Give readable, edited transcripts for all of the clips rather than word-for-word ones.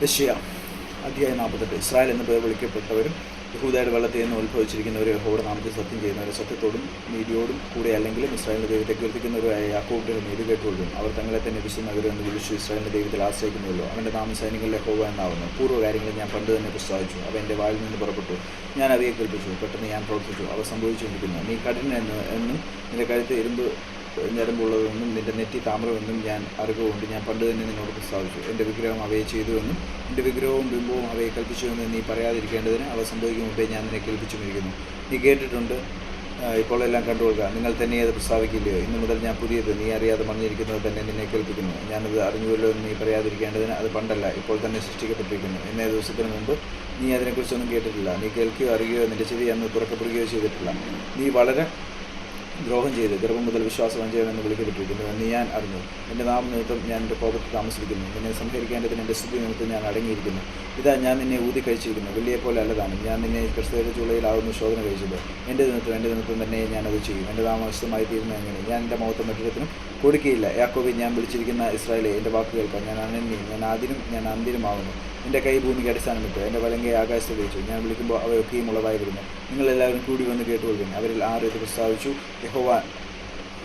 യെശയ്യാ അധ്യായം 48. ഇസ്രായേൽ എന്ന പേർ വിളിക്കപ്പെട്ടവരും യഹൂദയുടെ വെള്ളത്തിൽ നിന്ന് ഉത്ഭവിച്ചിരിക്കുന്നവർ യഹോവയുടെ നാമത്തിൽ സത്യം ചെയ്യുന്നവർ സത്യത്തോടും നീതിയോടും കൂടെ അല്ലെങ്കിലും ഇസ്രായേലിൻ്റെ ദൈവത്തെ കീർത്തിക്കുന്നവരായ യാക്കോബിൻ്റെ നീതി കേട്ടുകൊള്ളും. അവർ തങ്ങളെ തന്നെ വിശുദ്ധ നഗരം എന്ന് വിളിച്ചു ഇസ്രായേലിൻ്റെ ദൈവത്തിൽ ആശ്രയിക്കുന്നുള്ളൂ. അവൻ്റെ നാമം സൈന്യങ്ങളിലെ യഹോവ എന്നാവുന്നു. പൂർവ്വകാര്യങ്ങൾ ഞാൻ പണ്ട് തന്നെ പ്രസ്താവിച്ചു. അവ എൻ്റെ വായിൽ നിന്ന് പുറപ്പെട്ടു. ഞാൻ അവയെ കേൾപ്പിച്ചു. പെട്ടെന്ന് ഞാൻ പ്രവർത്തിച്ചു. അവ സംഭവിച്ചുകൊണ്ടിരിക്കുന്നു. നീ കഠിന എന്നും നിന്റെ കഴുത്ത് ഇരുമ്പ് ഞരമ്പുള്ളതെന്നും നിന്റെ നെറ്റി താമ്രമെന്നും ഞാൻ അറിവുകൊണ്ട് ഞാൻ പണ്ട് തന്നെ നിന്നോട് പ്രസ്താവിച്ചു. എൻ്റെ വിഗ്രഹം അവയെ ചെയ്തുവെന്നും എൻ്റെ വിഗ്രഹവും ബിംബവും അവയെ കൽപ്പിച്ചുവെന്ന് നീ പറയാതിരിക്കേണ്ടതിന് അവ സംഭവിക്കും മുമ്പേ ഞാൻ നിന്നെ കേൾപ്പിച്ചുമിരിക്കുന്നു. നീ കേട്ടിട്ടുണ്ട്, ഇപ്പോൾ എല്ലാം കണ്ടുകൊള്ളുക. നിങ്ങൾ തന്നെ അത് പ്രസ്താവിക്കില്ലയോ? ഇന്നു മുതൽ ഞാൻ പുതിയത് നീ അറിയാതെ മറിഞ്ഞിരിക്കുന്നത് തന്നെ നിന്നെ കേൾപ്പിക്കുന്നു. ഞാനത് അറിഞ്ഞുവല്ലോ എന്ന് നീ പറയാതിരിക്കേണ്ടതിന് അത് പണ്ടല്ല, ഇപ്പോൾ തന്നെ സൃഷ്ടിക്കപ്പെട്ടിരിക്കുന്നു. ഇന്നേ ദിവസത്തിന് മുമ്പ് നീ അതിനെക്കുറിച്ചൊന്നും കേട്ടിട്ടില്ല. നീ കേൾക്കുകയോ അറിയുകയോ നിന്റെ ചെവി അന്ന് തുറക്കപ്പെടുകയോ ചെയ്തിട്ടില്ല. നീ വളരെ ദ്രോഹം ചെയ്ത് ഗർഭം മുതൽ വിശ്വാസവഞ്ചകൻ എന്ന് വിളിക്കപ്പെട്ടിരിക്കുന്നു എന്ന് ഞാൻ അറിഞ്ഞു. എൻ്റെ നാമം നിമിത്തം ഞാൻ എൻ്റെ കോപത്തിൽ താമസിക്കുന്നു. നിന്നെ സംഹരിക്കേണ്ടതിന് എൻ്റെ സ്തുതി നിമിത്തം ഞാൻ അടങ്ങിയിരിക്കുന്നു. ഇതാ ഞാൻ നിന്നെ ഊതി കഴിച്ചിരിക്കുന്നു. വെള്ളിയെപ്പോലെ അല്ലതാണ്. ഞാൻ നിന്നെ ക്രിസ്തുവിൻ്റെ ചൂളയിലാവുന്ന ശോധന കഴിച്ചത്. എൻ്റെ നിമിത്തം തന്നെ ഞാനത് ചെയ്യും. എൻ്റെ നാമം വിശുദ്ധമായി തീരുന്നത് എങ്ങനെ? ഞാൻ എൻ്റെ മഹത്വം മറ്റൊരുത്തിനും കൊടുക്കുകയില്ല. യാക്കോബേ, ഞാൻ വിളിച്ചിരിക്കുന്ന ഇസ്രായേലേ, എൻ്റെ വാക്ക് കേൾക്കാം. ഞാൻ അനന്യനും ഞാൻ ആദിനും ഞാൻ അന്ത്യനുമാകുന്നു. എൻ്റെ കൈ ഭൂമിക്ക് അടിസ്ഥാനമിട്ട് എൻ്റെ വലങ്കയെ ആകാശത്ത് വെച്ചു. ഞാൻ വിളിക്കുമ്പോൾ അവയൊക്കെയും ഉളവായി വരുന്നു. നിങ്ങളെല്ലാവരും കൂടി വന്ന് കേട്ടുകൊള്ളുന്നു. അവരിൽ 6 ഇത് പ്രസ്താവിച്ചു. യഹോവ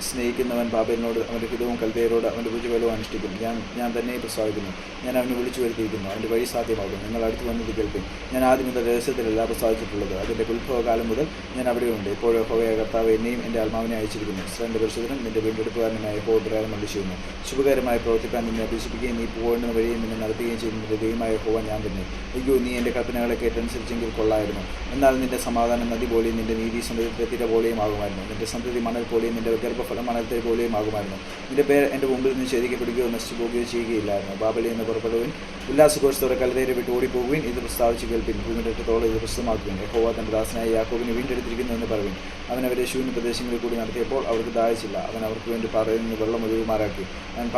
സ്നേഹിക്കുന്നവൻ ബാബേലിനോട് അവൻ്റെ ഹിതവും കൽദയരോട് അവൻ്റെ ഭുജബലവും അനുഷ്ഠിക്കും. ഞാൻ തന്നെ പ്രസ്താവിക്കുന്നു. ഞാൻ അവനെ വിളിച്ചു വരുത്തിയിരിക്കുന്നു. അവൻ്റെ വഴി സാധ്യമാകും. നിങ്ങൾ അടുത്ത് വന്നത് കേൾക്കും. ഞാൻ ആദ്യം മുതൽ രഹസ്യത്തിലല്ല പ്രസ്താവിച്ചിട്ടുള്ളത്. അതിൻ്റെ ഉത്ഭവകാലം മുതൽ ഞാൻ അവിടെയുണ്ട്. ഇപ്പോൾ യഹോവയായ കർത്താവ് എന്നെയും എൻ്റെ ആത്മാവിനെ അയച്ചിരിക്കുന്നു. ഇസ്രായേലിൻ്റെ പരിശുദ്ധനും നിൻ്റെ വീണ്ടെടുപ്പുകാരനുമായ യഹോവ പ്രകാരം അരുളി ചെയ്യുന്നു. ശുഭകരമായി പ്രവർത്തിക്കാൻ നിന്നെ അഭ്യസിപ്പിക്കുകയും നീ പോകേണ്ടുന്ന വഴിയും നിന്നെ നടത്തുകയും ചെയ്യുന്ന നിൻ്റെ ദൈവമായ യഹോവ ഞാൻ തന്നെ. അയ്യോ, നീ എൻ്റെ കൽപ്പനകളെ കേട്ടനുസരിച്ചെങ്കിൽ കൊള്ളായിരുന്നു. എന്നാൽ നിൻ്റെ സമാധാനം നദി പോലെയും നിൻ്റെ നീതി സമുദ്രത്തിലെ തിര പോലെയും ആകുമായിരുന്നു. നിൻ്റെ സന്തതി മണൽ പോലെയും നിൻ്റെ ഗർഭഫലം മണലത്തെ പോലെയും ആകുമായിരുന്നു. നിന്റെ പേർ എൻ്റെ മുമ്പിൽ നിന്ന് ഛേദിക്കപ്പെടുകയോ നശിച്ചു പോകുകയോ ചെയ്യുകയില്ലായിരുന്നു. ബാബലിൽ നിന്ന് പുറപ്പെടുവിൻ, ഉല്ലാസഘോഷത്തോടെ കൽദയരെ വിട്ട് ഓടിപ്പോകുവിൻ. ഇത് പ്രസ്താവിച്ച് കേൾപ്പിൻ. ഭൂമിയുടെ അറ്റത്തോളം ഇത് പ്രസിദ്ധമാക്കുവിൻ. യഹോവ തൻ്റെ ദാസനായ യാക്കോബിനെ വീണ്ടെടുത്തിരിക്കുന്നു എന്ന് പറയുവിൻ. അവൻ അവരെ ശൂന്യ പ്രദേശങ്ങളിൽ കൂടി നടത്തിയപ്പോൾ അവർക്ക് ദാഹിച്ചില്ല. അവൻ അവർക്ക് വേണ്ടി പാറയിൽ നിന്ന് വെള്ളം ഒഴുകുമാറാക്കി. അവൻ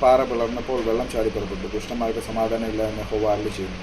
പാറ പിളർന്നപ്പോൾ വെള്ളം ചാടി പുറപ്പെട്ടു. ദുഷ്ടന്മാർക്ക് സമാധാനമില്ല എന്ന് യഹോവ അരുളി ചെയ്യുന്നു.